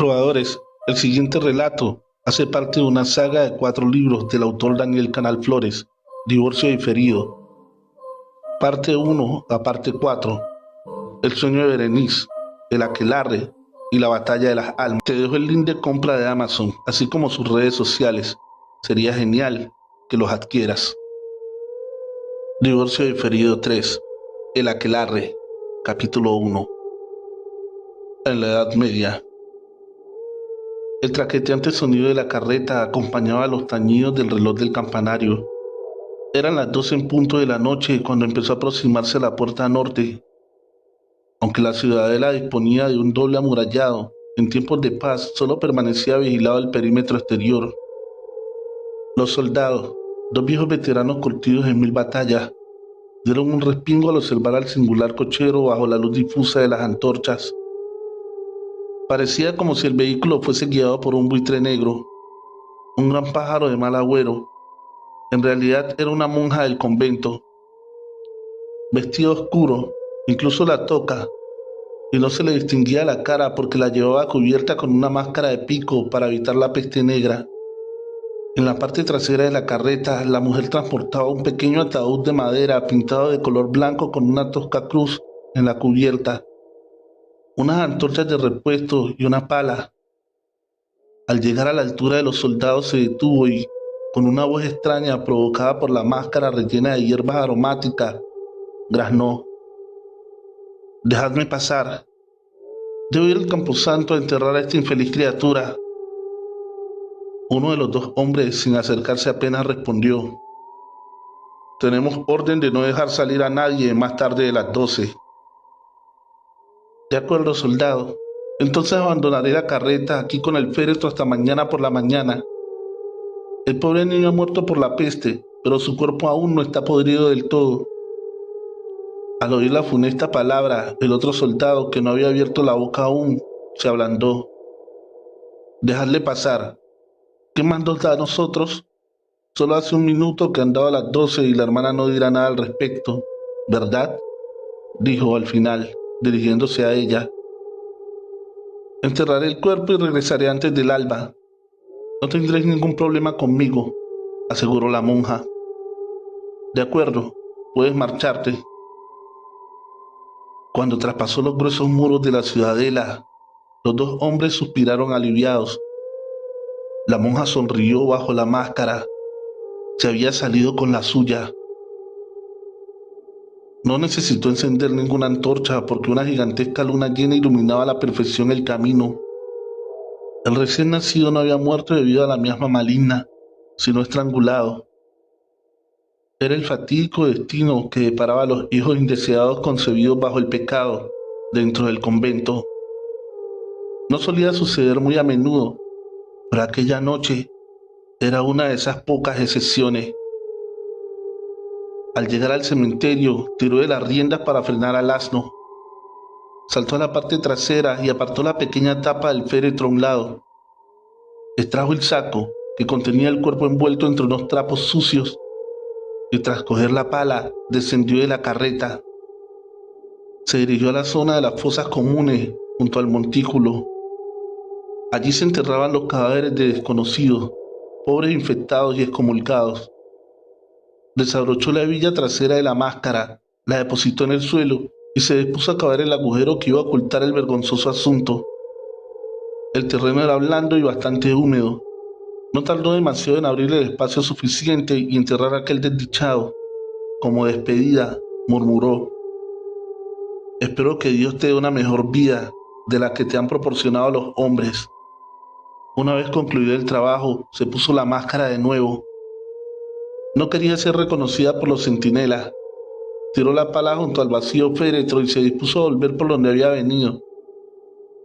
Trovadores, el siguiente relato hace parte de una saga de 4 libros del autor Daniel Canal Flores, Divorcio diferido. Parte 1 a parte 4, El sueño de Berenice, El aquelarre y La batalla de las almas. Te dejo el link de compra de Amazon, así como sus redes sociales. Sería genial que los adquieras. Divorcio diferido 3, El aquelarre, capítulo 1. En la Edad Media. El traqueteante sonido de la carreta acompañaba los tañidos del reloj del campanario. Eran las 12 en punto de la noche cuando empezó a aproximarse a la puerta norte. Aunque la ciudadela disponía de un doble amurallado, en tiempos de paz solo permanecía vigilado el perímetro exterior. Los soldados, 2 viejos veteranos curtidos en 1000 batallas, dieron un respingo al observar al singular cochero bajo la luz difusa de las antorchas. Parecía como si el vehículo fuese guiado por un buitre negro, un gran pájaro de mal agüero. En realidad era una monja del convento, vestido oscuro, incluso la toca, y no se le distinguía la cara porque la llevaba cubierta con una máscara de pico para evitar la peste negra. En la parte trasera de la carreta, la mujer transportaba un pequeño ataúd de madera pintado de color blanco con una tosca cruz en la cubierta, unas antorchas de repuesto y una pala. Al llegar a la altura de los soldados se detuvo y, con una voz extraña provocada por la máscara rellena de hierbas aromáticas, graznó: «Dejadme pasar. Debo ir al camposanto a enterrar a esta infeliz criatura». Uno de los 2 hombres, sin acercarse apenas, respondió: «Tenemos orden de no dejar salir a nadie más tarde de las 12». «De acuerdo, soldado. Entonces abandonaré la carreta aquí con el féretro hasta mañana por la mañana. El pobre niño ha muerto por la peste, pero su cuerpo aún no está podrido del todo». Al oír la funesta palabra, el otro soldado, que no había abierto la boca aún, se ablandó. «Dejadle pasar. ¿Qué más nos da a nosotros? Solo hace un minuto que han dado las 12 y la hermana no dirá nada al respecto, ¿verdad?», dijo al final, dirigiéndose a ella. «Enterraré el cuerpo y regresaré antes del alba. No tendréis ningún problema conmigo», aseguró la monja. «De acuerdo, puedes marcharte». Cuando traspasó los gruesos muros de la ciudadela, los 2 hombres suspiraron aliviados. La monja sonrió bajo la máscara. Se había salido con la suya. No necesitó encender ninguna antorcha porque una gigantesca luna llena iluminaba a la perfección el camino. El recién nacido no había muerto debido a la miasma maligna, sino estrangulado. Era el fatídico destino que deparaba a los hijos indeseados concebidos bajo el pecado dentro del convento. No solía suceder muy a menudo, pero aquella noche era una de esas pocas excepciones. Al llegar al cementerio, tiró de las riendas para frenar al asno. Saltó a la parte trasera y apartó la pequeña tapa del féretro a un lado. Extrajo el saco, que contenía el cuerpo envuelto entre unos trapos sucios, y tras coger la pala, descendió de la carreta. Se dirigió a la zona de las fosas comunes, junto al montículo. Allí se enterraban los cadáveres de desconocidos, pobres infectados y excomulgados. Desabrochó la hebilla trasera de la máscara, la depositó en el suelo y se dispuso a cavar el agujero que iba a ocultar el vergonzoso asunto. El terreno era blando y bastante húmedo. No tardó demasiado en abrirle el espacio suficiente y enterrar a aquel desdichado. Como despedida, murmuró: «Espero que Dios te dé una mejor vida de la que te han proporcionado los hombres». Una vez concluido el trabajo, se puso la máscara de nuevo. No quería ser reconocida por los centinelas. Tiró la pala junto al vacío féretro y se dispuso a volver por donde había venido.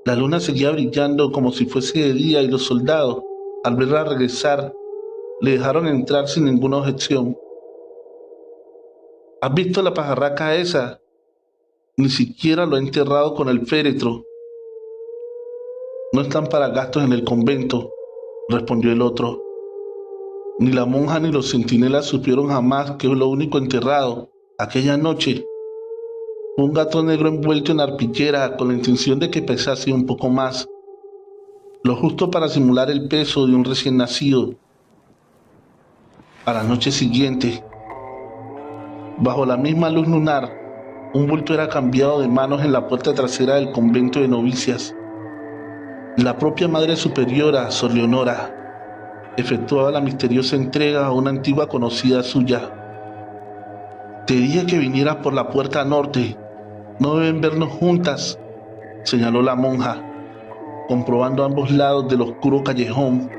La luna seguía brillando como si fuese de día y los soldados, al verla regresar, le dejaron entrar sin ninguna objeción. «¿Has visto la pajarraca esa? Ni siquiera lo ha enterrado con el féretro». «No están para gastos en el convento», respondió el otro. «Ni la monja ni los centinelas supieron jamás que lo único enterrado aquella noche fue un gato negro envuelto en arpillera con la intención de que pesase un poco más». lo justo para simular el peso de un recién nacido. A la noche siguiente, bajo la misma luz lunar, un bulto era cambiado de manos en la puerta trasera del convento de novicias. La propia Madre Superiora, Sor Leonora, efectuaba la misteriosa entrega a una antigua conocida suya. Te dije que vinieras por la puerta norte. No deben vernos juntas, señaló la monja, comprobando ambos lados del oscuro callejón.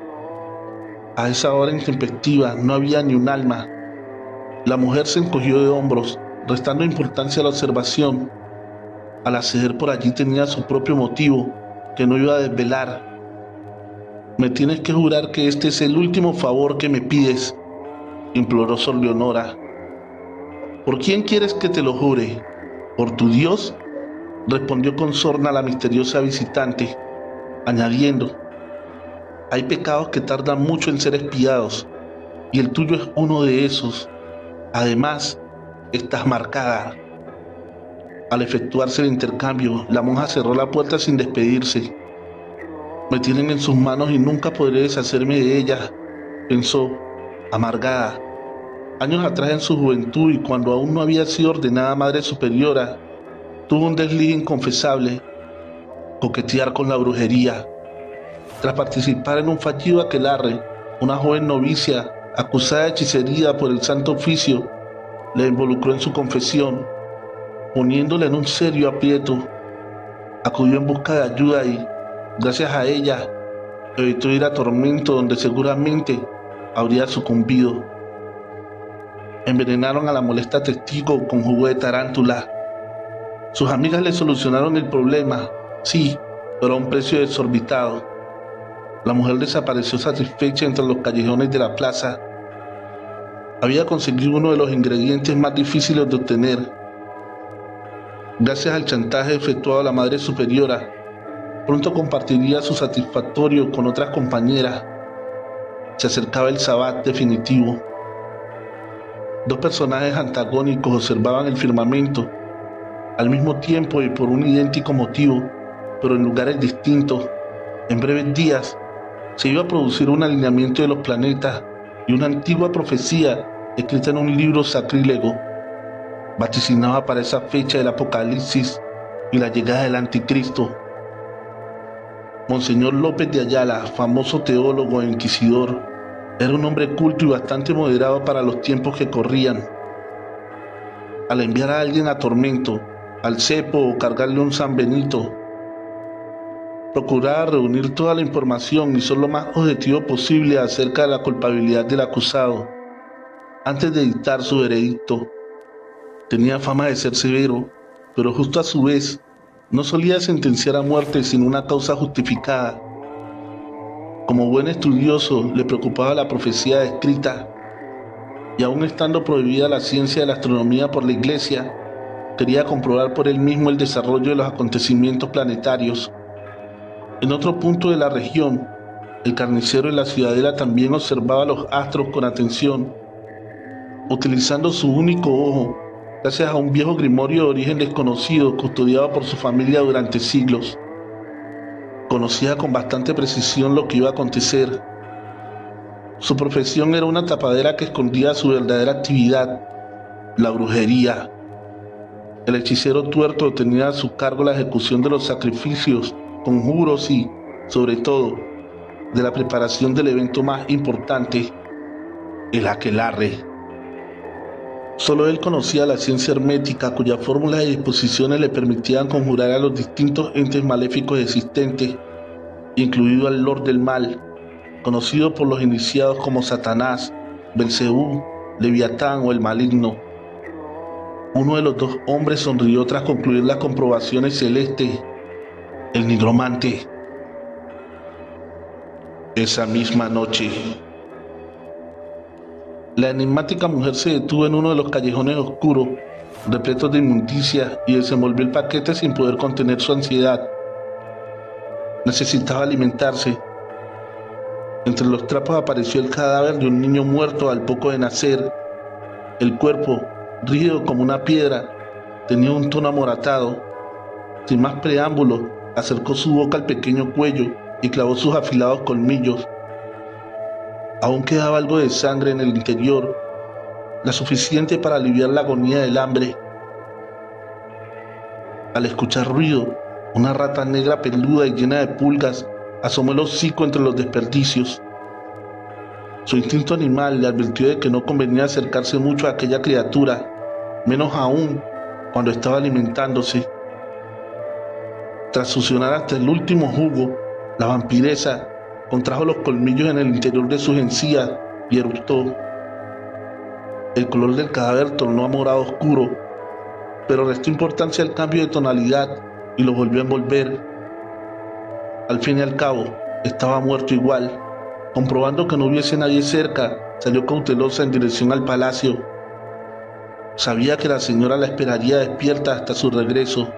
A esa hora intempestiva no había ni un alma. La mujer se encogió de hombros, restando importancia a la observación. Al acceder por allí tenía su propio motivo, que no iba a desvelar. Me tienes que jurar que este es el último favor que me pides, imploró Sor Leonora. ¿Por quién quieres que te lo jure? ¿Por tu Dios?, respondió con sorna la misteriosa visitante, añadiendo: hay pecados que tardan mucho en ser expiados, y el tuyo es uno de esos. Además, estás marcada. Al efectuarse el intercambio, la monja cerró la puerta sin despedirse. Me tienen en sus manos y nunca podré deshacerme de ella, pensó, amargada. Años atrás, en su juventud y cuando aún no había sido ordenada Madre Superiora, tuvo un desliz inconfesable: coquetear con la brujería. Tras participar en un fallido aquelarre, una joven novicia, acusada de hechicería por el Santo Oficio, le involucró en su confesión, poniéndola en un serio aprieto. Acudió en busca de ayuda y, gracias a ella, evitó ir a tormento donde seguramente habría sucumbido. Envenenaron a la molesta testigo con jugo de tarántula. Sus amigas le solucionaron el problema, sí, pero a un precio desorbitado. La mujer desapareció satisfecha entre los callejones de la plaza. Había conseguido uno de los ingredientes más difíciles de obtener. Gracias al chantaje efectuado a la Madre Superiora, pronto compartiría su satisfactorio con otras compañeras. Se acercaba el sabbat definitivo. Dos personajes antagónicos observaban el firmamento, al mismo tiempo y por un idéntico motivo, pero en lugares distintos. En breves días se iba a producir un alineamiento de los planetas y una antigua profecía escrita en un libro sacrílego vaticinaba para esa fecha el Apocalipsis y la llegada del Anticristo. Monseñor López de Ayala, famoso teólogo e inquisidor, era un hombre culto y bastante moderado para los tiempos que corrían. Al enviar a alguien a tormento, al cepo o cargarle un San Benito, procuraba reunir toda la información y ser lo más objetivo posible acerca de la culpabilidad del acusado, antes de dictar su veredicto. Tenía fama de ser severo, pero justo a su vez, no solía sentenciar a muerte sin una causa justificada. Como buen estudioso, le preocupaba la profecía escrita, y aun estando prohibida la ciencia de la astronomía por la Iglesia, quería comprobar por él mismo el desarrollo de los acontecimientos planetarios. En otro punto de la región, el carnicero de la ciudadela también observaba los astros con atención, utilizando su único ojo, gracias a un viejo grimorio de origen desconocido custodiado por su familia durante siglos. Conocía con bastante precisión lo que iba a acontecer. Su profesión era una tapadera que escondía su verdadera actividad, la brujería. El hechicero tuerto tenía a su cargo la ejecución de los sacrificios, conjuros y, sobre todo, de la preparación del evento más importante, el aquelarre. Solo él conocía la ciencia hermética, cuyas fórmulas y disposiciones le permitían conjurar a los distintos entes maléficos existentes, incluido al Lord del Mal, conocido por los iniciados como Satanás, Belcebú, Leviatán o el Maligno. Uno de los dos hombres sonrió tras concluir las comprobaciones celestes: el nigromante. Esa misma noche, la enigmática mujer se detuvo en uno de los callejones oscuros, repletos de inmundicia, y desenvolvió el paquete sin poder contener su ansiedad. Necesitaba alimentarse. Entre los trapos apareció el cadáver de un niño muerto al poco de nacer. El cuerpo, rígido como una piedra, tenía un tono amoratado. Sin más preámbulos, acercó su boca al pequeño cuello y clavó sus afilados colmillos. Aún quedaba algo de sangre en el interior, la suficiente para aliviar la agonía del hambre. Al escuchar ruido, una rata negra peluda y llena de pulgas asomó el hocico entre los desperdicios. Su instinto animal le advirtió de que no convenía acercarse mucho a aquella criatura, menos aún cuando estaba alimentándose. Tras succionar hasta el último jugo, la vampiresa contrajo los colmillos en el interior de sus encías y eructó. El color del cadáver tornó a morado oscuro, pero restó importancia al cambio de tonalidad y lo volvió a envolver. Al fin y al cabo, estaba muerto igual. Comprobando que no hubiese nadie cerca, salió cautelosa en dirección al palacio. Sabía que la señora la esperaría despierta hasta su regreso.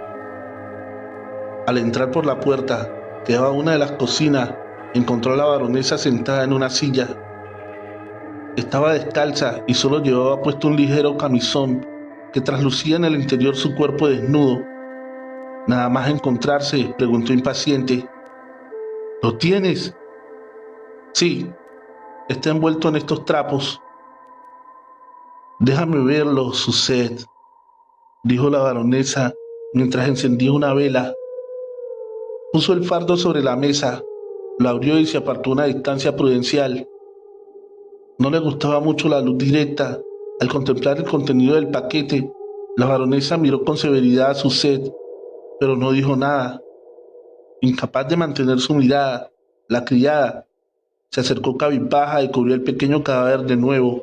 Al entrar por la puerta, que daba a una de las cocinas, encontró a la baronesa sentada en una silla. Estaba descalza y solo llevaba puesto un ligero camisón que traslucía en el interior su cuerpo desnudo. Nada más encontrarse, preguntó impaciente: ¿Lo tienes? Sí, está envuelto en estos trapos. Déjame verlo, Suzette, dijo la baronesa mientras encendía una vela. Puso el fardo sobre la mesa, lo abrió y se apartó a una distancia prudencial. No le gustaba mucho la luz directa. Al contemplar el contenido del paquete, la baronesa miró con severidad a Suzette, pero no dijo nada. Incapaz de mantener su mirada, la criada se acercó cabizbaja y cubrió el pequeño cadáver de nuevo.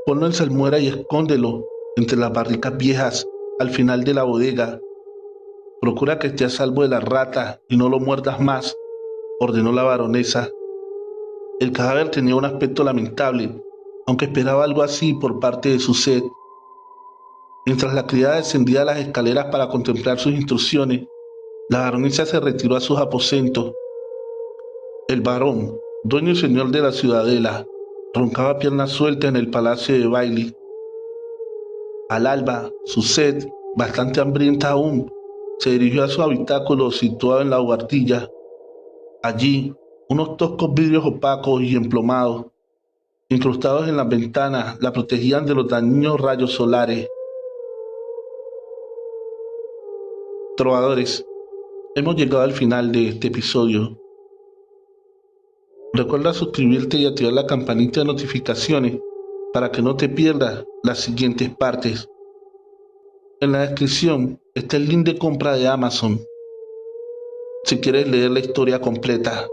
Ponlo en salmuera y escóndelo entre las barricas viejas al final de la bodega. Procura que esté a salvo de las ratas y no lo muerdas más, ordenó la baronesa. El cadáver tenía un aspecto lamentable, aunque esperaba algo así por parte de Suzette. Mientras la criada descendía las escaleras para contemplar sus instrucciones, la baronesa se retiró a sus aposentos. El varón, dueño y señor de la ciudadela, roncaba pierna suelta en el palacio de Bailey. Al alba, Suzette, bastante hambrienta aún, se dirigió a su habitáculo situado en la buhardilla. Allí, unos toscos vidrios opacos y emplomados, incrustados en las ventanas, la protegían de los dañinos rayos solares. Trovadores, hemos llegado al final de este episodio. Recuerda suscribirte y activar la campanita de notificaciones para que no te pierdas las siguientes partes. En la descripción está el link de compra de Amazon, si quieres leer la historia completa.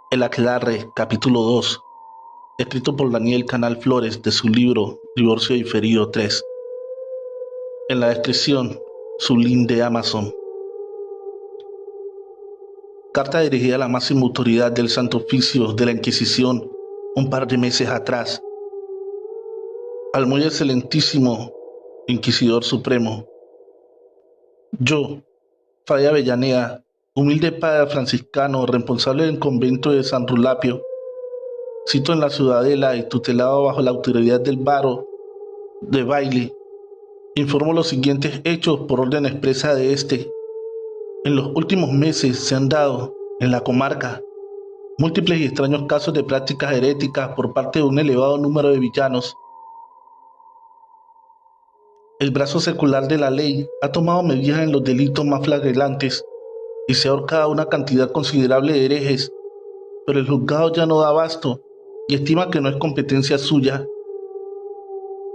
El Aquelarre, capítulo 2, escrito por Daniel Canal Flores de su libro Divorcio Diferido 3. En la descripción, su link de Amazon. Carta dirigida a la máxima autoridad del Santo Oficio de la Inquisición un par de meses atrás. Al muy excelentísimo Inquisidor Supremo. Yo, Fray Avellaneda, humilde padre franciscano responsable del convento de San Rulapio, sito en la ciudadela y tutelado bajo la autoridad del varo de Bailey, informo los siguientes hechos por orden expresa de este. En los últimos meses se han dado, en la comarca, múltiples y extraños casos de prácticas heréticas por parte de un elevado número de villanos. El brazo secular de la ley ha tomado medidas en los delitos más flagelantes y se ha ahorcado a una cantidad considerable de herejes, pero el juzgado ya no da abasto y estima que no es competencia suya.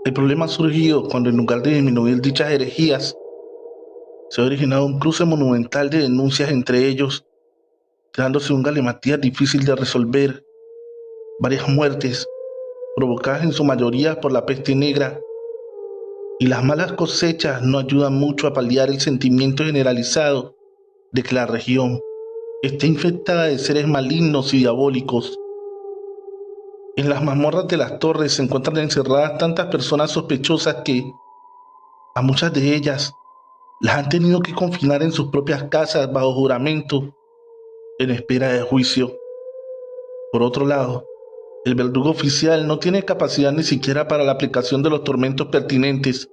El problema ha surgido cuando, en lugar de disminuir dichas herejías, se ha originado un cruce monumental de denuncias entre ellos, creándose un galimatías difícil de resolver. Varias muertes, provocadas en su mayoría por la peste negra, y las malas cosechas no ayudan mucho a paliar el sentimiento generalizado de que la región está infectada de seres malignos y diabólicos. En las mazmorras de las torres se encuentran encerradas tantas personas sospechosas que, a muchas de ellas, las han tenido que confinar en sus propias casas bajo juramento, en espera de juicio. Por otro lado, el verdugo oficial no tiene capacidad ni siquiera para la aplicación de los tormentos pertinentes.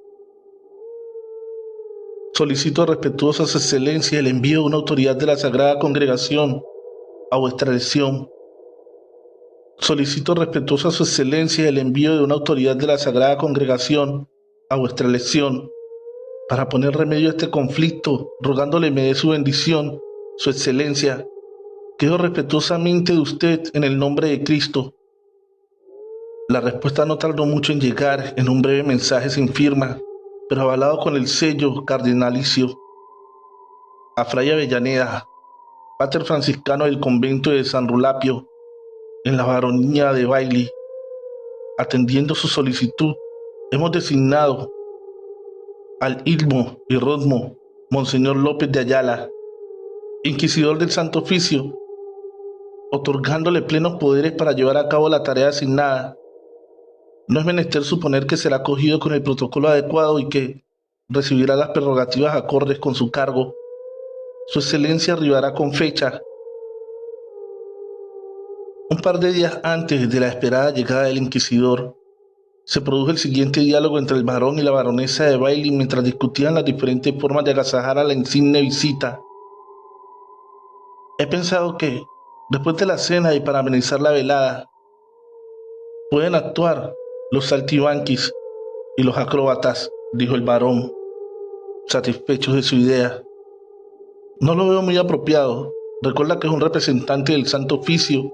Solicito respetuosa su excelencia el envío de una autoridad de la Sagrada Congregación a vuestra elección. Solicito respetuosa su excelencia el envío de una autoridad de la Sagrada Congregación a vuestra elección para poner remedio a este conflicto, rogándole me dé su bendición, su excelencia. Quedo respetuosamente de usted en el nombre de Cristo. La respuesta no tardó mucho en llegar en un breve mensaje sin firma, pero avalado con el sello cardinalicio. A Fray Avellaneda, pater franciscano del convento de San Rulapio, en la baronía de Bailly, atendiendo su solicitud, hemos designado al Ilmo y Rodmo, Monseñor López de Ayala, inquisidor del Santo Oficio, otorgándole plenos poderes para llevar a cabo la tarea asignada. No es menester suponer que será acogido con el protocolo adecuado y que recibirá las prerrogativas acordes con su cargo. Su excelencia arribará con fecha. Un par de días antes de la esperada llegada del inquisidor, se produjo el siguiente diálogo entre el barón y la baronesa de Bailly mientras discutían las diferentes formas de agasajar a la insigne visita. He pensado que, después de la cena y para amenizar la velada, pueden actuar los saltimbanquis y los acróbatas, dijo el barón, satisfecho de su idea. No lo veo muy apropiado. Recuerda que es un representante del Santo Oficio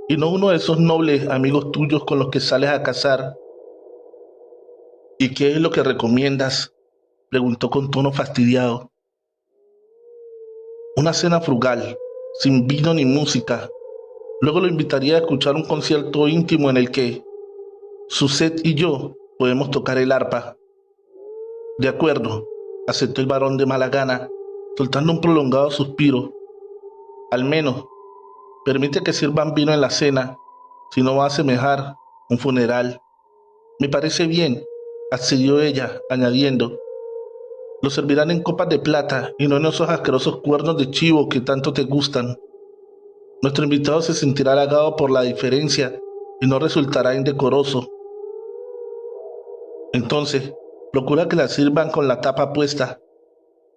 y no uno de esos nobles amigos tuyos con los que sales a cazar. ¿Y qué es lo que recomiendas?, preguntó con tono fastidiado. Una cena frugal, sin vino ni música. Luego lo invitaría a escuchar un concierto íntimo en el que Suzette y yo podemos tocar el arpa. De acuerdo, aceptó el barón de mala gana, soltando un prolongado suspiro. Al menos, permite que sirvan vino en la cena, si no va a asemejar un funeral. Me parece bien, accedió ella, añadiendo, lo servirán en copas de plata y no en esos asquerosos cuernos de chivo que tanto te gustan. Nuestro invitado se sentirá halagado por la diferencia y no resultará indecoroso. Entonces, procura que la sirvan con la tapa puesta.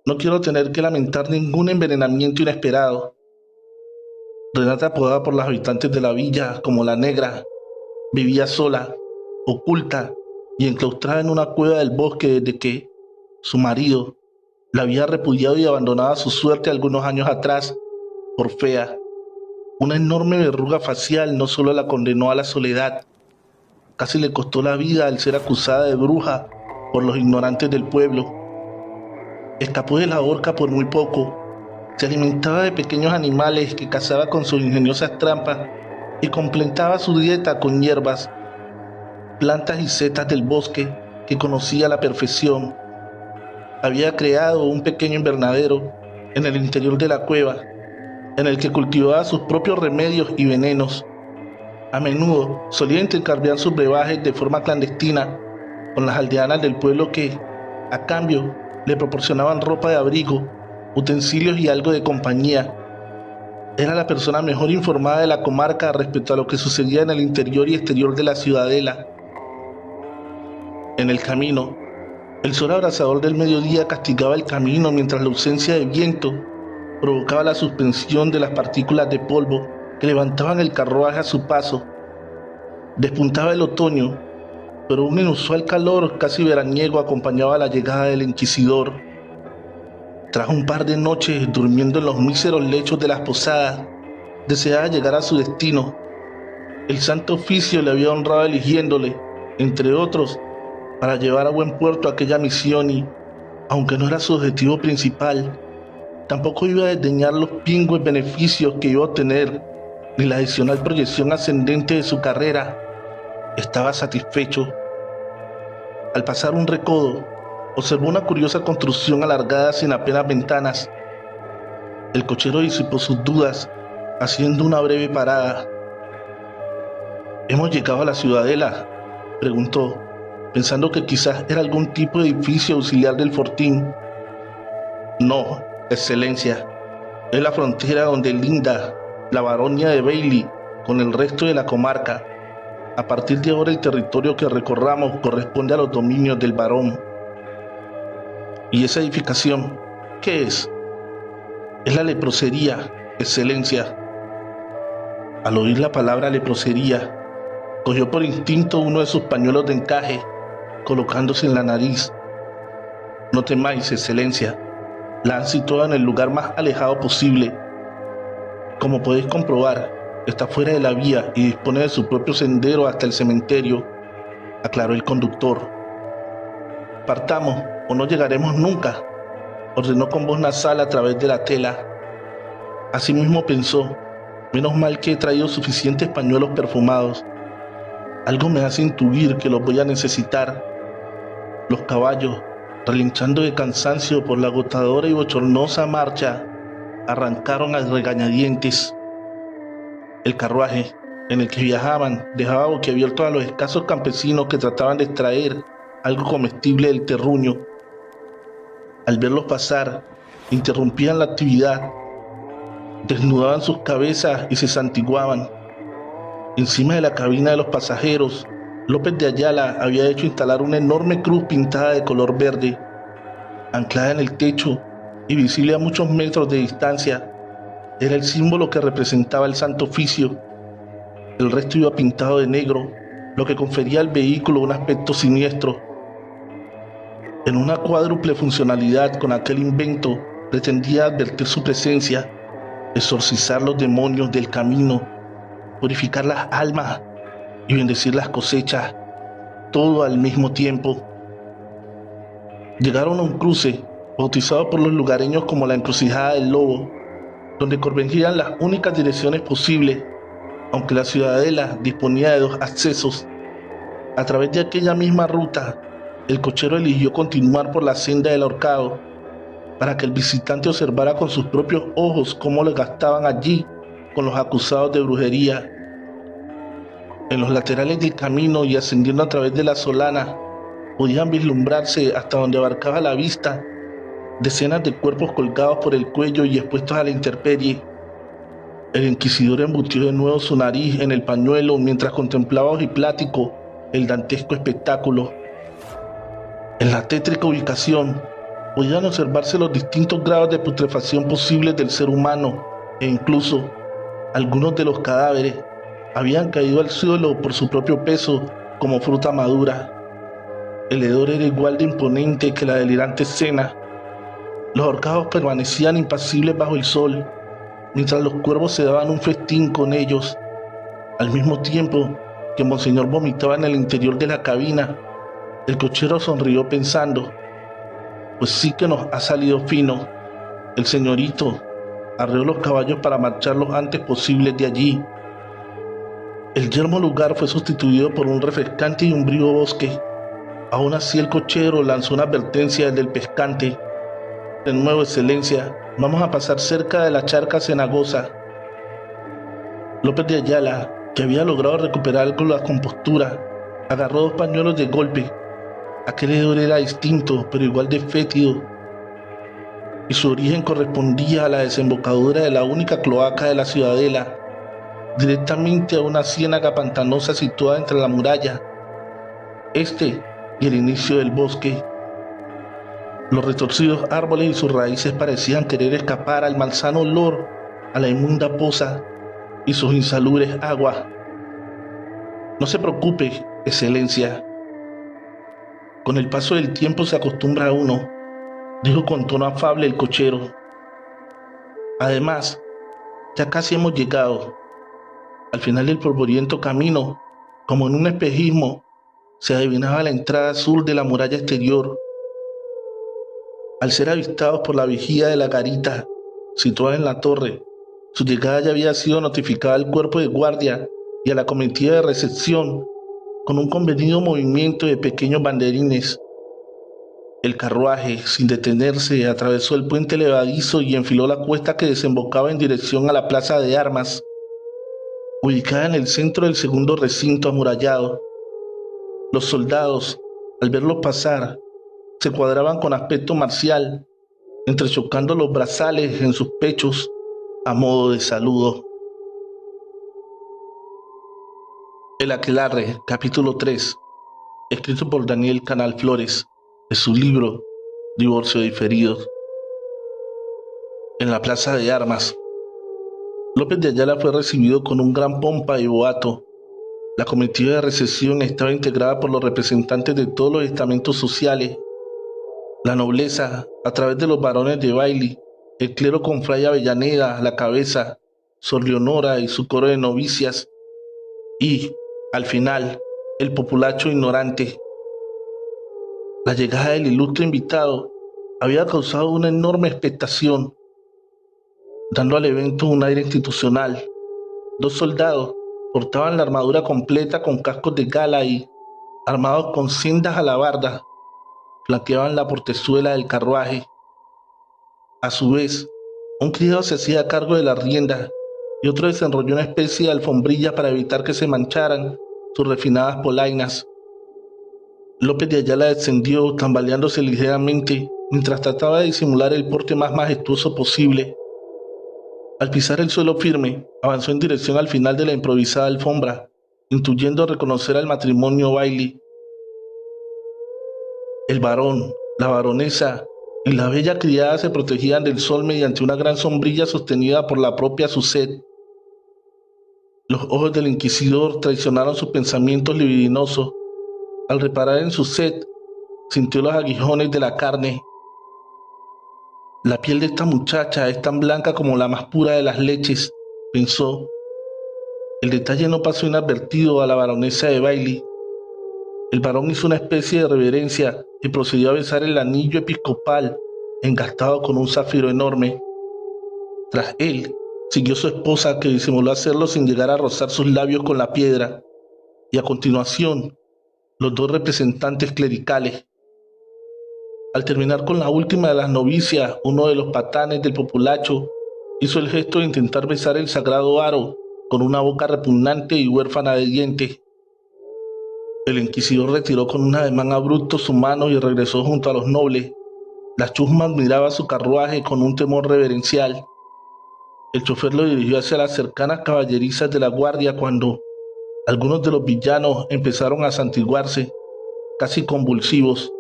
No quiero tener que lamentar ningún envenenamiento inesperado. Renata, apodada por los habitantes de la villa como la Negra, vivía sola, oculta y enclaustrada en una cueva del bosque desde que su marido la había repudiado y abandonado a su suerte algunos años atrás por fea. Una enorme verruga facial no solo la condenó a la soledad, casi le costó la vida al ser acusada de bruja por los ignorantes del pueblo. Escapó de la horca por muy poco. Se alimentaba de pequeños animales que cazaba con sus ingeniosas trampas y completaba su dieta con hierbas, plantas y setas del bosque que conocía a la perfección. Había creado un pequeño invernadero en el interior de la cueva, en el que cultivaba sus propios remedios y venenos. A menudo solía intercambiar sus brebajes de forma clandestina con las aldeanas del pueblo que, a cambio, le proporcionaban ropa de abrigo, utensilios y algo de compañía. Era la persona mejor informada de la comarca respecto a lo que sucedía en el interior y exterior de la ciudadela. En el camino, el sol abrasador del mediodía castigaba el camino mientras la ausencia de viento provocaba la suspensión de las partículas de polvo que levantaban el carruaje a su paso. Despuntaba el otoño, pero un inusual calor casi veraniego acompañaba la llegada del inquisidor. Tras un par de noches durmiendo en los míseros lechos de las posadas, deseaba llegar a su destino. El Santo Oficio le había honrado eligiéndole, entre otros, para llevar a buen puerto aquella misión y, aunque no era su objetivo principal, tampoco iba a desdeñar los pingües beneficios que iba a obtener, ni la adicional proyección ascendente de su carrera. Estaba satisfecho. Al pasar un recodo, observó una curiosa construcción alargada sin apenas ventanas. El cochero disipó sus dudas, haciendo una breve parada. ¿Hemos llegado a la ciudadela?, preguntó, pensando que quizás era algún tipo de edificio auxiliar del fortín. No, excelencia, es la frontera donde linda la baronía de Bailly con el resto de la comarca. A partir de ahora el territorio que recorramos corresponde a los dominios del barón. ¿Y esa edificación qué es? Es la leprosería, excelencia. Al oír la palabra leprosería, cogió por instinto uno de sus pañuelos de encaje, colocándose en la nariz. No temáis, excelencia, la han situado en el lugar más alejado posible. Como podéis comprobar, está fuera de la vía y dispone de su propio sendero hasta el cementerio, aclaró el conductor. Partamos o no llegaremos nunca, ordenó con voz nasal a través de la tela. Asimismo pensó, menos mal que he traído suficientes pañuelos perfumados. Algo me hace intuir que los voy a necesitar. Los caballos, relinchando de cansancio por la agotadora y bochornosa marcha, arrancaron a regañadientes. El carruaje en el que viajaban dejaba boquiabiertos a los escasos campesinos que trataban de extraer algo comestible del terruño. Al verlos pasar, interrumpían la actividad, desnudaban sus cabezas y se santiguaban. Encima de la cabina de los pasajeros, López de Ayala había hecho instalar una enorme cruz pintada de color verde. Anclada en el techo y visible a muchos metros de distancia, era el símbolo que representaba el Santo Oficio. El resto iba pintado de negro, lo que confería al vehículo un aspecto siniestro. En una cuádruple funcionalidad con aquel invento, pretendía advertir su presencia, exorcizar los demonios del camino, purificar las almas y bendecir las cosechas, todo al mismo tiempo. Llegaron a un cruce, bautizado por los lugareños como la Encrucijada del Lobo, donde convergían las únicas direcciones posibles, aunque la ciudadela disponía de 2 accesos. A través de aquella misma ruta, el cochero eligió continuar por la senda del Ahorcado, para que el visitante observara con sus propios ojos cómo le gastaban allí con los acusados de brujería. En los laterales del camino y ascendiendo a través de la solana, podían vislumbrarse hasta donde abarcaba la vista decenas de cuerpos colgados por el cuello y expuestos a la intemperie. El inquisidor embutió de nuevo su nariz en el pañuelo mientras contemplaba ojiplático el dantesco espectáculo. En la tétrica ubicación podían observarse los distintos grados de putrefacción posibles del ser humano, e incluso algunos de los cadáveres habían caído al suelo por su propio peso como fruta madura. El hedor era igual de imponente que la delirante escena. Los ahorcados permanecían impasibles bajo el sol, mientras los cuervos se daban un festín con ellos. Al mismo tiempo que Monseñor vomitaba en el interior de la cabina, el cochero sonrió pensando, pues sí que nos ha salido fino. El señorito arreó los caballos para marchar lo antes posible de allí. El yermo lugar fue sustituido por un refrescante y umbrío bosque. Aún así el cochero lanzó una advertencia desde el pescante. De nuevo, excelencia, vamos a pasar cerca de la charca cenagosa. López de Ayala, que había logrado recuperar con la compostura, agarró 2 pañuelos de golpe. Aquel hedor era distinto, pero igual de fétido, y su origen correspondía a la desembocadura de la única cloaca de la ciudadela, directamente a una ciénaga pantanosa situada entre la muralla, y el inicio del bosque. Los retorcidos árboles y sus raíces parecían querer escapar al malsano olor, a la inmunda poza y sus insalubres aguas. No se preocupe, excelencia. Con el paso del tiempo se acostumbra a uno, dijo con tono afable el cochero. Además, ya casi hemos llegado. Al final del polvoriento camino, como en un espejismo, se adivinaba la entrada sur de la muralla exterior. Al ser avistados por la vigía de la garita, situada en la torre, su llegada ya había sido notificada al cuerpo de guardia y a la comitiva de recepción, con un convenido movimiento de pequeños banderines. El carruaje, sin detenerse, atravesó el puente levadizo y enfiló la cuesta que desembocaba en dirección a la plaza de armas, ubicada en el centro del segundo recinto amurallado. Los soldados, al verlos pasar, se cuadraban con aspecto marcial, entrechocando los brazales en sus pechos a modo de saludo. El Aquelarre, capítulo 3, escrito por Daniel Canal Flores, de su libro divorcio diferido. En la plaza de armas, López de Ayala fue recibido con un gran pompa y boato. La comitiva de recepción estaba integrada por los representantes de todos los estamentos sociales, la nobleza, a través de los varones de Bailey, el clero con Fray Avellaneda a la cabeza, Sor Leonora y su coro de novicias, y, al final, el populacho ignorante. La llegada del ilustre invitado había causado una enorme expectación, dando al evento un aire institucional. 2 soldados portaban la armadura completa con cascos de gala y, armados con sendas alabardas, flanqueaban la portezuela del carruaje. A su vez, un criado se hacía cargo de las riendas y otro desenrolló una especie de alfombrilla para evitar que se mancharan sus refinadas polainas. López de Ayala descendió tambaleándose ligeramente mientras trataba de disimular el porte más majestuoso posible. Al pisar el suelo firme, avanzó en dirección al final de la improvisada alfombra, intuyendo reconocer al matrimonio Bailey. El varón, la baronesa y la bella criada se protegían del sol mediante una gran sombrilla sostenida por la propia Suzette. Los ojos del inquisidor traicionaron sus pensamientos libidinosos. Al reparar en Suzette, sintió los aguijones de la carne. La piel de esta muchacha es tan blanca como la más pura de las leches, pensó. El detalle no pasó inadvertido a la baronesa de Bailey. El varón hizo una especie de reverencia y procedió a besar el anillo episcopal engastado con un zafiro enorme. Tras él, siguió su esposa, que disimuló hacerlo sin llegar a rozar sus labios con la piedra, y a continuación, los 2 representantes clericales. Al terminar con la última de las novicias, uno de los patanes del populacho hizo el gesto de intentar besar el sagrado aro con una boca repugnante y huérfana de dientes. El inquisidor retiró con un ademán abrupto su mano y regresó junto a los nobles. La chusma admiraba su carruaje con un temor reverencial. El chofer lo dirigió hacia las cercanas caballerizas de la guardia cuando algunos de los villanos empezaron a santiguarse, casi convulsivos,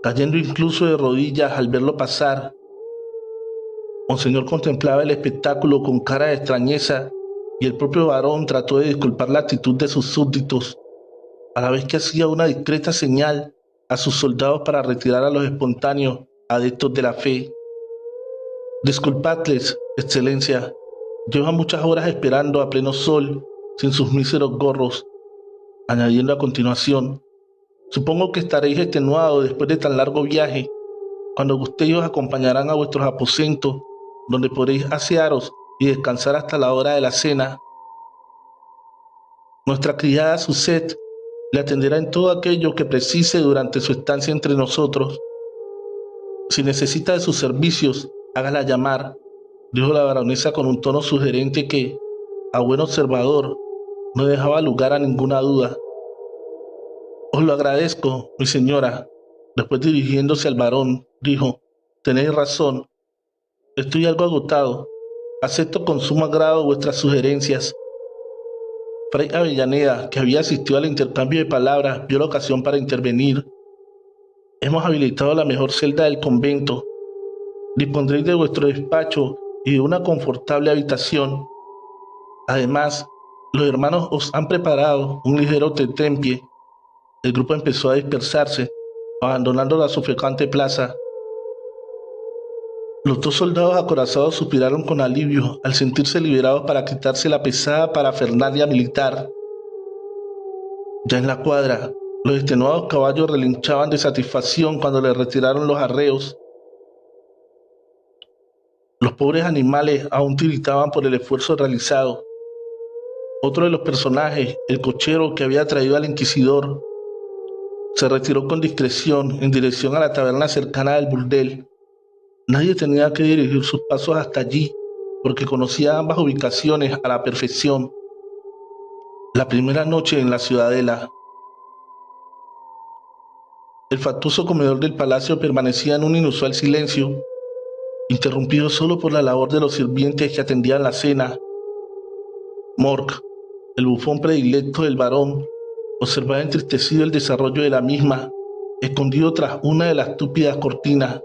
cayendo incluso de rodillas al verlo pasar. Monseñor contemplaba el espectáculo con cara de extrañeza y el propio varón trató de disculpar la actitud de sus súbditos, a la vez que hacía una discreta señal a sus soldados para retirar a los espontáneos adeptos de la fe. Disculpadles, excelencia, llevan muchas horas esperando a pleno sol sin sus míseros gorros, añadiendo a continuación: supongo que estaréis extenuados después de tan largo viaje. Cuando gustéis os acompañarán a vuestros aposentos, donde podréis asearos y descansar hasta la hora de la cena. Nuestra criada Suzette le atenderá en todo aquello que precise durante su estancia entre nosotros. Si necesita de sus servicios, hágala llamar, dijo la baronesa con un tono sugerente que, a buen observador, no dejaba lugar a ninguna duda. Os lo agradezco, mi señora. Después, dirigiéndose al varón, dijo: tenéis razón, estoy algo agotado. Acepto con sumo agrado vuestras sugerencias. Fray Avellaneda, que había asistido al intercambio de palabras, vio la ocasión para intervenir. Hemos habilitado la mejor celda del convento. Dispondréis de vuestro despacho y de una confortable habitación. Además, los hermanos os han preparado un ligero tentempié. El grupo empezó a dispersarse, abandonando la sofocante plaza. Los 2 soldados acorazados suspiraron con alivio al sentirse liberados para quitarse la pesada parafernalia militar. Ya en la cuadra, los extenuados caballos relinchaban de satisfacción cuando les retiraron los arreos. Los pobres animales aún tiritaban por el esfuerzo realizado. Otro de los personajes, el cochero que había traído al inquisidor, se retiró con discreción en dirección a la taberna cercana del burdel. Nadie tenía que dirigir sus pasos hasta allí, porque conocía ambas ubicaciones a la perfección. La primera noche en la ciudadela. El fastuoso comedor del palacio permanecía en un inusual silencio, interrumpido solo por la labor de los sirvientes que atendían la cena. Morc, el bufón predilecto del varón, observaba entristecido el desarrollo de la misma. escondido tras una de las túpidas cortinas.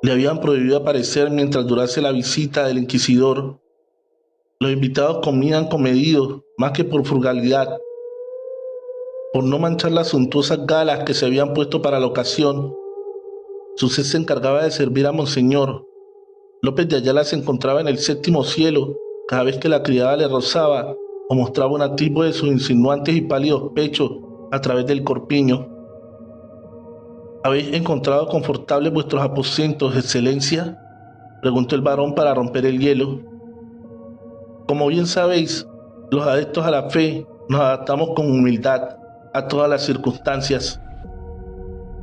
Le habían prohibido aparecer mientras durase la visita del inquisidor. Los invitados comían comedidos, más que por frugalidad. Por no manchar las suntuosas galas que se habían puesto para la ocasión, Suchet se encargaba de servir a Monseñor. López de Ayala se encontraba en el séptimo cielo cada vez que la criada le rozaba o mostraba un atisbo de sus insinuantes y pálidos pechos a través del corpiño. ¿Habéis encontrado confortables vuestros aposentos, excelencia?, preguntó el varón para romper el hielo. Como bien sabéis, los adeptos a la fe nos adaptamos con humildad a todas las circunstancias,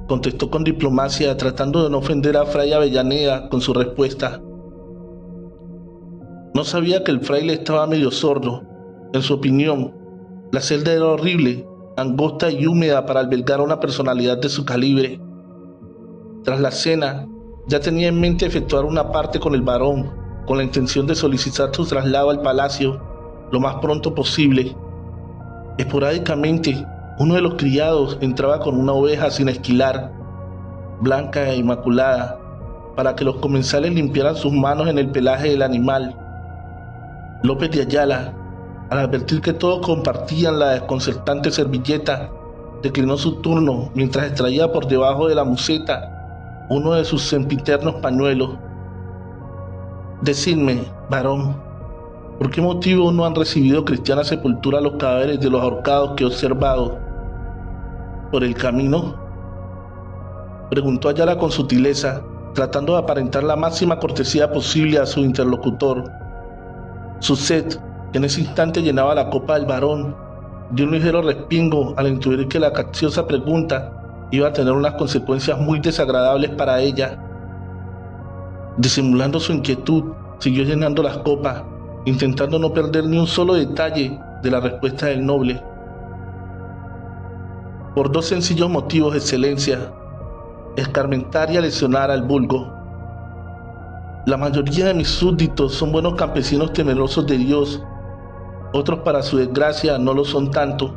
contestó con diplomacia, tratando de no ofender a Fray Avellaneda con su respuesta. No sabía que el fraile estaba medio sordo. En su opinión, la celda era horrible, angosta y húmeda para albergar a una personalidad de su calibre. Tras la cena, ya tenía en mente efectuar una parte con el varón, con la intención de solicitar su traslado al palacio lo más pronto posible. Esporádicamente, uno de los criados entraba con una oveja sin esquilar, blanca e inmaculada, para que los comensales limpiaran sus manos en el pelaje del animal. López de Ayala, al advertir que todos compartían la desconcertante servilleta, declinó su turno mientras extraía por debajo de la museta uno de sus sempiternos pañuelos. Decidme, varón, ¿por qué motivo no han recibido cristiana sepultura los cadáveres de los ahorcados que he observado? ¿Por el camino?, preguntó Ayala con sutileza, tratando de aparentar la máxima cortesía posible a su interlocutor. Suchet, que en ese instante llenaba la copa del varón, dio un ligero respingo al intuir que la capciosa pregunta iba a tener unas consecuencias muy desagradables para ella. Disimulando su inquietud, siguió llenando las copas, intentando no perder ni un solo detalle de la respuesta del noble. Por dos sencillos motivos, excelencia: escarmentar y lesionar al vulgo. La mayoría de mis súbditos son buenos campesinos temerosos de Dios, otros, para su desgracia, no lo son tanto.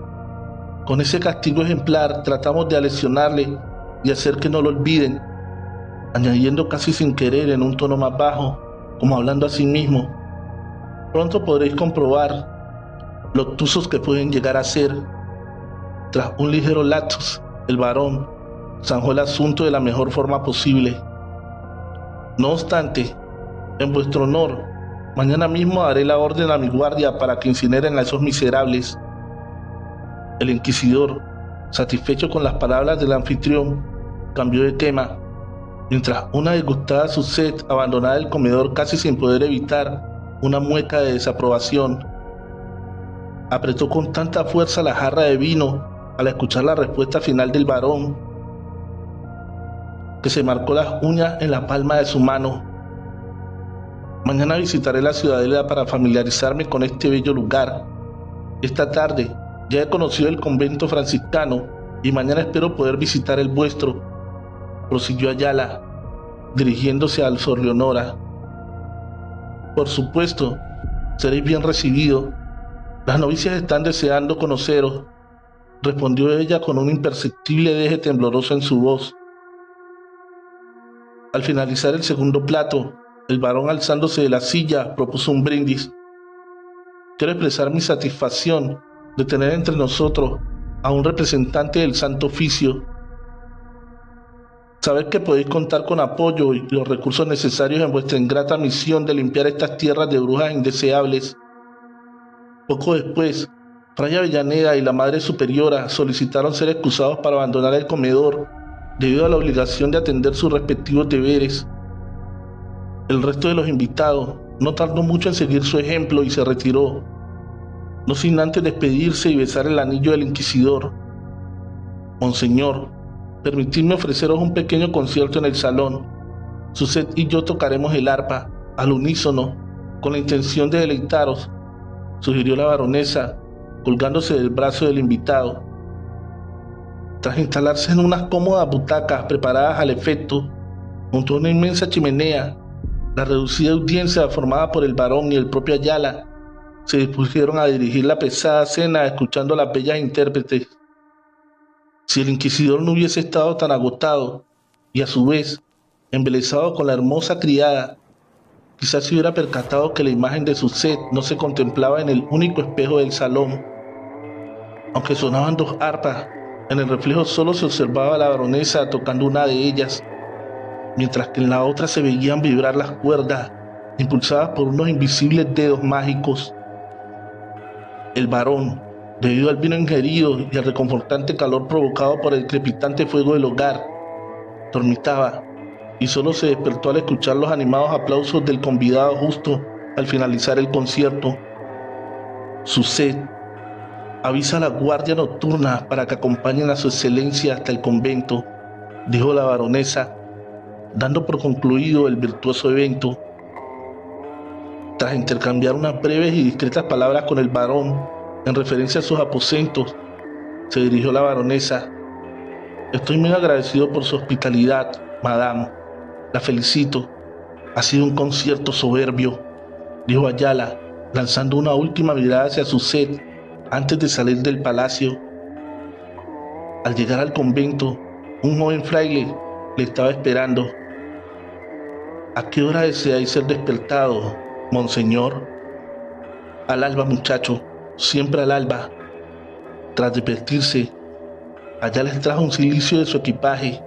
Con ese castigo ejemplar tratamos de aleccionarle y hacer que no lo olviden, añadiendo casi sin querer en un tono más bajo, como hablando a sí mismo: pronto podréis comprobar lo obtusos que pueden llegar a ser. Tras un ligero lapsus, el varón zanjó el asunto de la mejor forma posible. No obstante, en vuestro honor, mañana mismo daré la orden a mi guardia para que incineren a esos miserables. El inquisidor, satisfecho con las palabras del anfitrión, cambió de tema, mientras una disgustada Suchet abandonaba el comedor casi sin poder evitar una mueca de desaprobación. Apretó con tanta fuerza la jarra de vino al escuchar la respuesta final del varón, que se marcó las uñas en la palma de su mano. Mañana visitaré la ciudadela para familiarizarme con este bello lugar. Esta tarde ya he conocido el convento franciscano y mañana espero poder visitar el vuestro, prosiguió Ayala, dirigiéndose al Sor Leonora. Por supuesto, seréis bien recibido. Las novicias están deseando conoceros, respondió ella con un imperceptible deje tembloroso en su voz. Al finalizar el segundo plato, el varón, alzándose de la silla, propuso un brindis. Quiero expresar mi satisfacción de tener entre nosotros a un representante del Santo Oficio. Sabed que podéis contar con apoyo y los recursos necesarios en vuestra ingrata misión de limpiar estas tierras de brujas indeseables. Poco después, Fray Avellaneda y la Madre Superiora solicitaron ser excusados para abandonar el comedor debido a la obligación de atender sus respectivos deberes. El resto de los invitados no tardó mucho en seguir su ejemplo y se retiró, no sin antes despedirse y besar el anillo del inquisidor. Monseñor, permitidme ofreceros un pequeño concierto en el salón. Suchet y yo tocaremos el arpa, al unísono, con la intención de deleitaros, sugirió la baronesa, colgándose del brazo del invitado. Tras instalarse en unas cómodas butacas preparadas al efecto, junto a una inmensa chimenea, la reducida audiencia formada por el varón y el propio Ayala se dispusieron a dirigir la pesada cena escuchando a las bellas intérpretes. Si el inquisidor no hubiese estado tan agotado y a su vez embelesado con la hermosa criada, quizás se hubiera percatado que la imagen de su sed no se contemplaba en el único espejo del salón. Aunque sonaban dos arpas, en el reflejo solo se observaba a la baronesa tocando una de ellas, mientras que en la otra se veían vibrar las cuerdas, impulsadas por unos invisibles dedos mágicos. El varón, debido al vino ingerido y al reconfortante calor provocado por el crepitante fuego del hogar, dormitaba y solo se despertó al escuchar los animados aplausos del convidado justo al finalizar el concierto. Su sed avisa a la guardia nocturna para que acompañen a su excelencia hasta el convento, dijo la baronesa, dando por concluido el virtuoso evento. Tras intercambiar unas breves y discretas palabras con el varón en referencia a sus aposentos, se dirigió la baronesa. Estoy muy agradecido por su hospitalidad, madame. La felicito. Ha sido un concierto soberbio, dijo Ayala, lanzando una última mirada hacia su sed antes de salir del palacio. Al llegar al convento, un joven fraile le estaba esperando. ¿A qué hora deseáis ser despertado, monseñor? Al alba, muchacho, siempre al alba. Tras desvestirse, Ayala les trajo un cilicio de su equipaje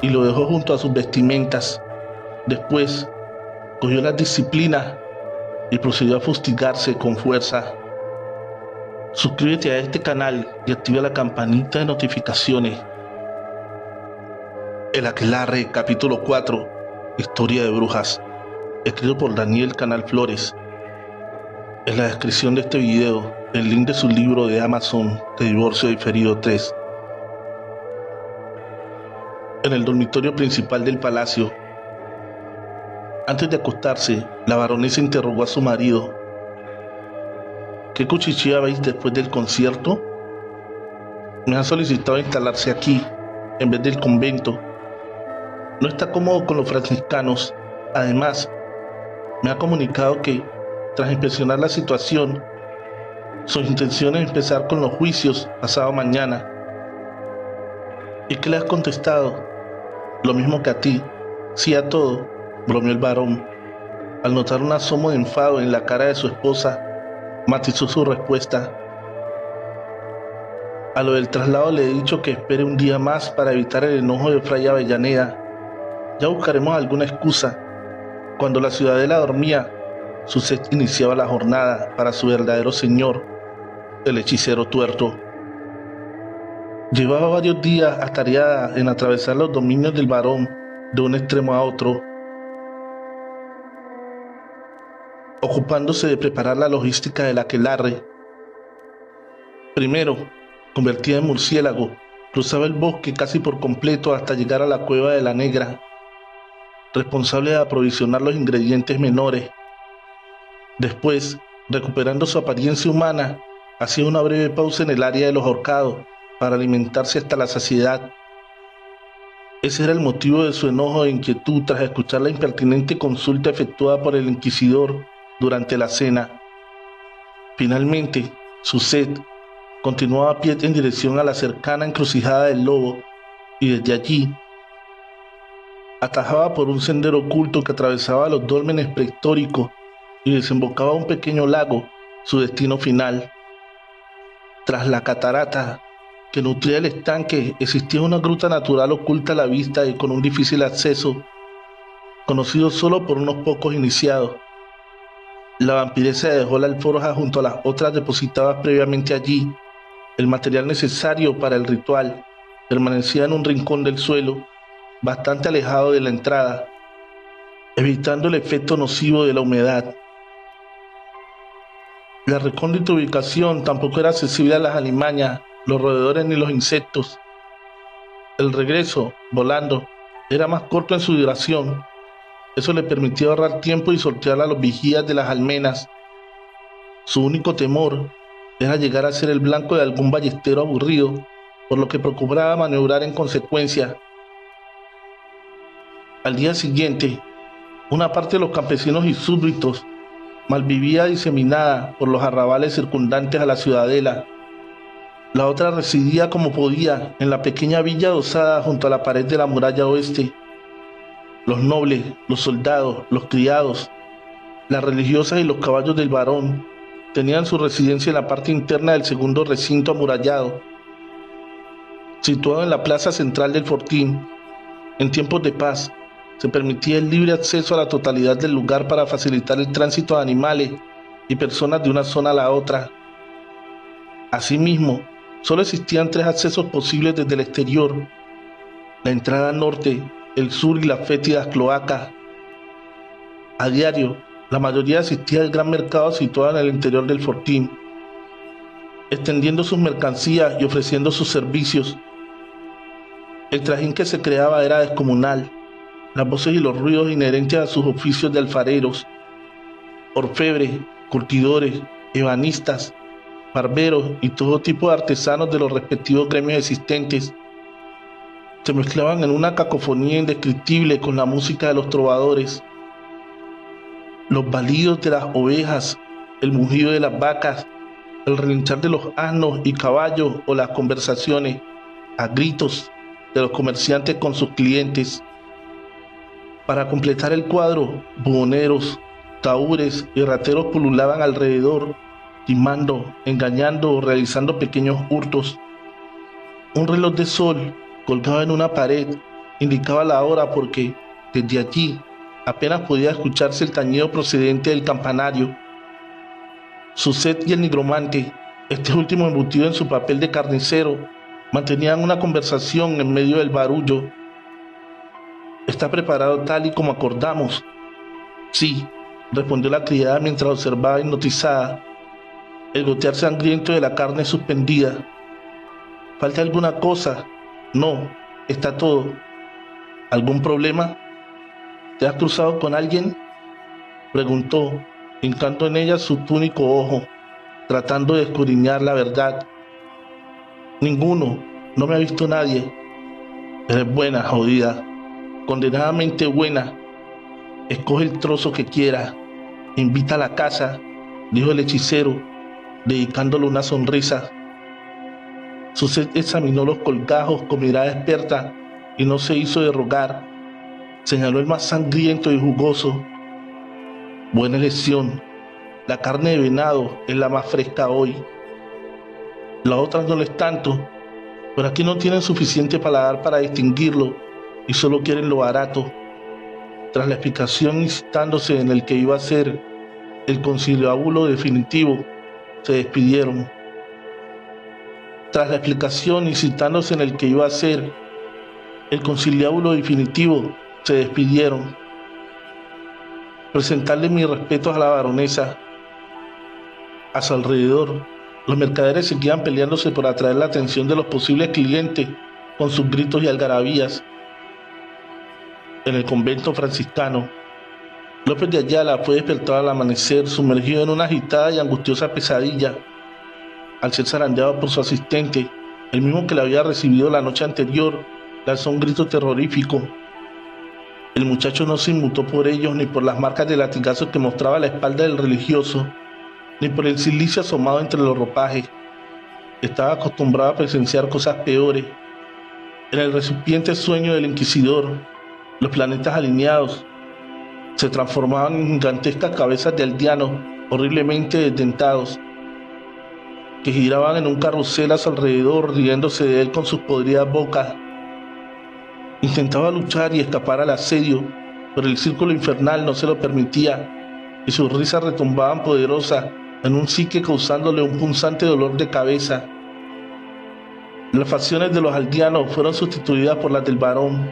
y lo dejó junto a sus vestimentas. Después, cogió las disciplinas y procedió a fustigarse con fuerza. Suscríbete a este canal y activa la campanita de notificaciones. El Aquelarre, capítulo 4, Historia de Brujas, escrito por Daniel Canal Flores. En la descripción de este video, el link de su libro de Amazon de Divorcio Diferido 3. En el dormitorio principal del palacio. Antes de acostarse, la baronesa interrogó a su marido. ¿Qué cuchicheabais después del concierto? Me han solicitado instalarse aquí, en vez del convento. No está cómodo con los franciscanos. Además, me ha comunicado que, tras inspeccionar la situación, su intención es empezar con los juicios pasado mañana. ¿Y qué le has contestado? Lo mismo que a ti, sí a todo, bromeó el varón. Al notar un asomo de enfado en la cara de su esposa, matizó su respuesta. A lo del traslado le he dicho que espere un día más para evitar el enojo de Fray Avellaneda. Ya buscaremos alguna excusa. Cuando la ciudadela dormía, su sed iniciaba la jornada para su verdadero señor, el hechicero tuerto. Llevaba varios días atareada en atravesar los dominios del varón de un extremo a otro, ocupándose de preparar la logística del aquelarre. Primero, convertida en murciélago, cruzaba el bosque casi por completo hasta llegar a la cueva de la Negra, responsable de aprovisionar los ingredientes menores. Después, recuperando su apariencia humana, hacía una breve pausa en el área de los ahorcados para alimentarse hasta la saciedad. Ese era el motivo de su enojo e inquietud tras escuchar la impertinente consulta efectuada por el inquisidor durante la cena. Finalmente, su sed continuaba a pie en dirección a la cercana encrucijada del Lobo, y desde allí atajaba por un sendero oculto que atravesaba los dólmenes prehistóricos y desembocaba a un pequeño lago, su destino final. Tras la catarata que nutría el estanque, existía una gruta natural oculta a la vista y con un difícil acceso, conocido solo por unos pocos iniciados. La vampiresa dejó la alforja junto a las otras depositadas previamente allí. El material necesario para el ritual permanecía en un rincón del suelo, bastante alejado de la entrada, evitando el efecto nocivo de la humedad. La recóndita ubicación tampoco era accesible a las alimañas, los roedores ni los insectos. El regreso, volando, era más corto en su duración. Eso le permitía ahorrar tiempo y sortear a los vigías de las almenas. Su único temor era llegar a ser el blanco de algún ballestero aburrido, por lo que procuraba maniobrar en consecuencia. Al día siguiente, una parte de los campesinos y súbditos malvivía diseminada por los arrabales circundantes a la ciudadela. La otra residía como podía en la pequeña villa adosada junto a la pared de la muralla oeste. Los nobles, los soldados, los criados, las religiosas y los caballos del barón tenían su residencia en la parte interna del segundo recinto amurallado, situado en la plaza central del fortín. En tiempos de paz, se permitía el libre acceso a la totalidad del lugar para facilitar el tránsito de animales y personas de una zona a la otra. Asimismo, solo existían 3 accesos posibles desde el exterior: la entrada norte, el sur y las fétidas cloacas. A diario, la mayoría asistía al gran mercado situado en el interior del fortín, extendiendo sus mercancías y ofreciendo sus servicios. El trajín que se creaba era descomunal. Las voces y los ruidos inherentes a sus oficios de alfareros, orfebres, curtidores, ebanistas, barberos y todo tipo de artesanos de los respectivos gremios existentes se mezclaban en una cacofonía indescriptible con la música de los trovadores. Los balidos de las ovejas, el mugido de las vacas, el relinchar de los asnos y caballos o las conversaciones a gritos de los comerciantes con sus clientes. Para completar el cuadro, buhoneros, tahúres y rateros pululaban alrededor, timando, engañando o realizando pequeños hurtos. Un reloj de sol colgado en una pared indicaba la hora porque, desde allí, apenas podía escucharse el tañido procedente del campanario. Suzette y el nigromante, este último embutido en su papel de carnicero, mantenían una conversación en medio del barullo. ¿Está preparado tal y como acordamos? Sí, respondió la criada mientras observaba hipnotizada el gotear sangriento de la carne suspendida. ¿Falta alguna cosa? No, está todo. ¿Algún problema? ¿Te has cruzado con alguien?, preguntó, hincando en ella su túnico ojo, tratando de escudriñar la verdad. Ninguno, no me ha visto nadie. Eres buena, jodida, condenadamente buena. Escoge el trozo que quieras, invita a la casa, dijo el hechicero, dedicándole una sonrisa. Suzette examinó los colgajos con mirada experta y no se hizo de rogar. Señaló el más sangriento y jugoso. Buena elección. La carne de venado es la más fresca hoy. Las otras no lo es tanto, pero aquí no tienen suficiente paladar para distinguirlo y solo quieren lo barato. Tras la explicación incitándose en el que iba a ser el conciliábulo definitivo, se despidieron. Tras la explicación incitándose en el que iba a ser el conciliábulo definitivo, se despidieron. Presentarle mis respetos a la baronesa. A su alrededor, los mercaderes seguían peleándose por atraer la atención de los posibles clientes con sus gritos y algarabías. En el convento franciscano, López de Ayala fue despertado al amanecer, sumergido en una agitada y angustiosa pesadilla. Al ser zarandeado por su asistente, el mismo que le había recibido la noche anterior, lanzó un grito terrorífico. El muchacho no se inmutó por ellos, ni por las marcas de latigazos que mostraba la espalda del religioso, ni por el cilicio asomado entre los ropajes. Estaba acostumbrado a presenciar cosas peores. En el recipiente sueño del inquisidor, los planetas alineados se transformaban en gigantescas cabezas de aldeanos horriblemente desdentados, que giraban en un carrusel a su alrededor, riéndose de él con sus podridas bocas. Intentaba luchar y escapar al asedio, pero el círculo infernal no se lo permitía, y sus risas retumbaban poderosas en un psique causándole un punzante dolor de cabeza. Las facciones de los aldeanos fueron sustituidas por las del barón.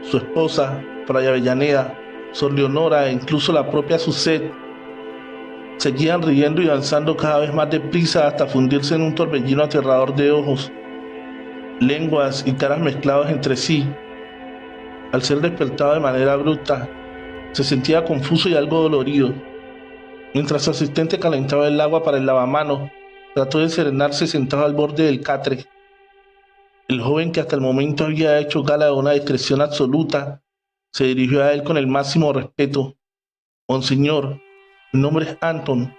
Su esposa, Fray Avellaneda, Sor Leonora e incluso la propia Suzette seguían riendo y danzando cada vez más deprisa hasta fundirse en un torbellino aterrador de ojos, lenguas y caras mezclados entre sí. Al ser despertado de manera abrupta, se sentía confuso y algo dolorido. Mientras su asistente calentaba el agua para el lavamanos, trató de serenarse sentado al borde del catre. El joven, que hasta el momento había hecho gala de una discreción absoluta, se dirigió a él con el máximo respeto. Monseñor, mi nombre es Anton.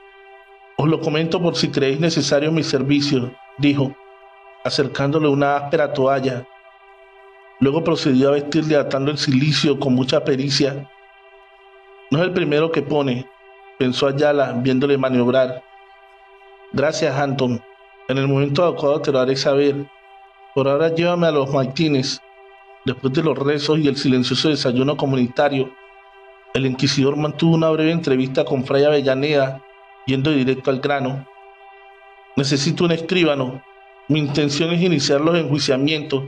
Os lo comento por si creéis necesario mis servicios, dijo, acercándole una áspera toalla. Luego procedió a vestirle atando el cilicio con mucha pericia. No es el primero que pone, pensó Ayala viéndole maniobrar. Gracias, Anton. En el momento adecuado te lo haré saber. Por ahora llévame a los maitines. Después de los rezos y el silencioso desayuno comunitario, el inquisidor mantuvo una breve entrevista con Fray Avellaneda, yendo directo al grano. Necesito un escribano. Mi intención es iniciar los enjuiciamientos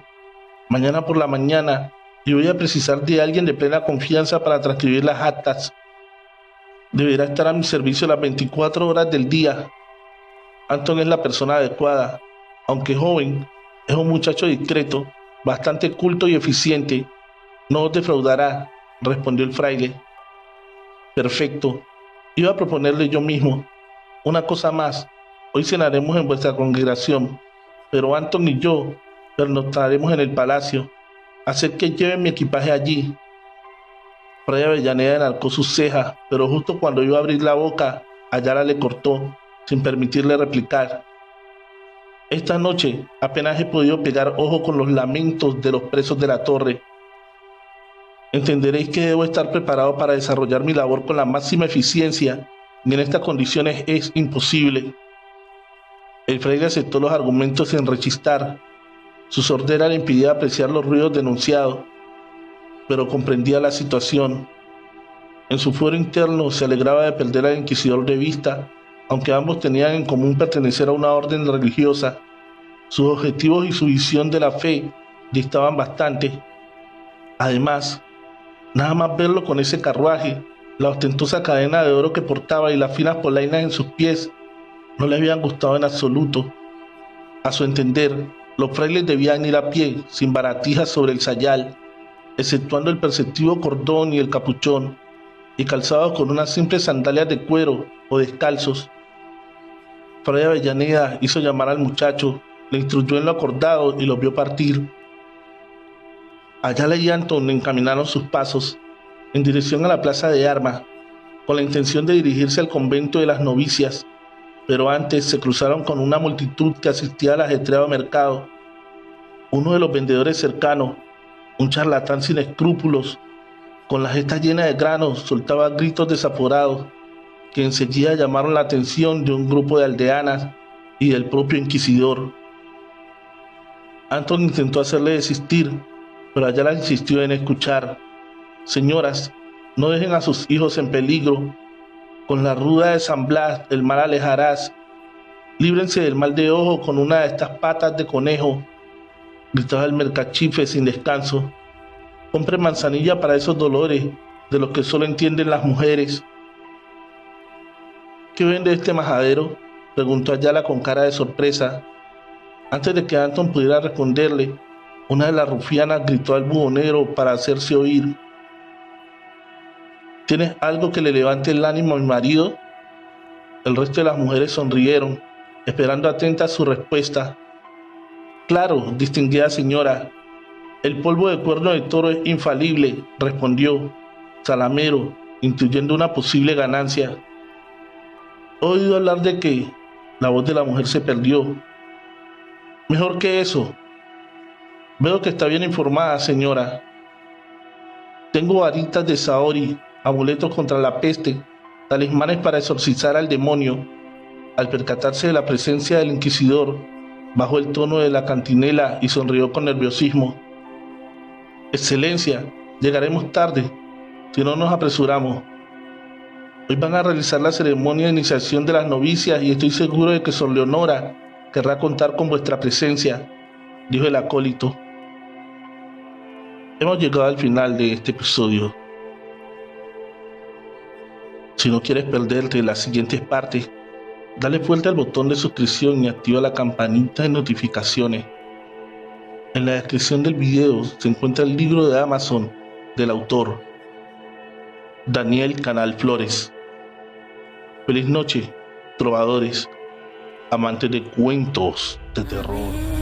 mañana por la mañana y voy a precisar de alguien de plena confianza para transcribir las actas. Deberá estar a mi servicio las 24 horas del día. Anton es la persona adecuada. Aunque joven, es un muchacho discreto, bastante culto y eficiente. No os defraudará, respondió el fraile. Perfecto. Iba a proponerle yo mismo. Una cosa más. Hoy cenaremos en vuestra congregación, pero Anton y yo pernoctaremos en el palacio. Haced que lleven mi equipaje allí. Fray Avellaneda enarcó sus cejas, pero justo cuando iba a abrir la boca, Ayala le cortó, sin permitirle replicar. Esta noche apenas he podido pegar ojo con los lamentos de los presos de la torre. Entenderéis que debo estar preparado para desarrollar mi labor con la máxima eficiencia, y en estas condiciones es imposible. El fraile aceptó los argumentos sin rechistar. Su sordera le impedía apreciar los ruidos denunciados, pero comprendía la situación. En su fuero interno se alegraba de perder al inquisidor de vista, aunque ambos tenían en común pertenecer a una orden religiosa. Sus objetivos y su visión de la fe distaban bastante. Además, nada más verlo con ese carruaje, la ostentosa cadena de oro que portaba y las finas polainas en sus pies, no le habían gustado en absoluto. A su entender, los frailes debían ir a pie, sin baratijas sobre el sayal, exceptuando el perceptivo cordón y el capuchón, y calzados con unas simples sandalias de cuero o descalzos. Fray Avellaneda hizo llamar al muchacho, le instruyó en lo acordado y lo vio partir. Ayala y Anton encaminaron sus pasos en dirección a la plaza de armas, con la intención de dirigirse al convento de las novicias, pero antes se cruzaron con una multitud que asistía al ajetreado mercado. Uno de los vendedores cercanos, un charlatán sin escrúpulos, con la jeta llena de granos, soltaba gritos desaforados que enseguida llamaron la atención de un grupo de aldeanas y del propio inquisidor. Anton intentó hacerle desistir, pero Ayala insistió en escuchar. Señoras, no dejen a sus hijos en peligro. Con la ruda de San Blas el mal alejarás. Líbrense del mal de ojo con una de estas patas de conejo, gritaba el mercachife sin descanso. Compre manzanilla para esos dolores de los que solo entienden las mujeres. ¿Qué vende este majadero?, preguntó Ayala con cara de sorpresa. Antes de que Anton pudiera responderle, una de las rufianas gritó al buhonero para hacerse oír. ¿Tienes algo que le levante el ánimo a mi marido? El resto de las mujeres sonrieron, esperando atentas su respuesta. Claro, distinguida señora. El polvo de cuerno de toro es infalible, respondió Salamero, intuyendo una posible ganancia. He oído hablar de que... La voz de la mujer se perdió. Mejor que eso. Veo que está bien informada, señora. Tengo varitas de Saori, amuletos contra la peste, talismanes para exorcizar al demonio. Al percatarse de la presencia del inquisidor, bajó el tono de la cantinela y sonrió con nerviosismo. Excelencia, llegaremos tarde, si no nos apresuramos. Hoy van a realizar la ceremonia de iniciación de las novicias y estoy seguro de que Sor Leonora querrá contar con vuestra presencia, dijo el acólito. Hemos llegado al final de este episodio. Si no quieres perderte las siguientes partes, dale fuerte al botón de suscripción y activa la campanita de notificaciones. En la descripción del video se encuentra el libro de Amazon del autor Daniel Canal Flores. Feliz noche, trovadores, amantes de cuentos de terror.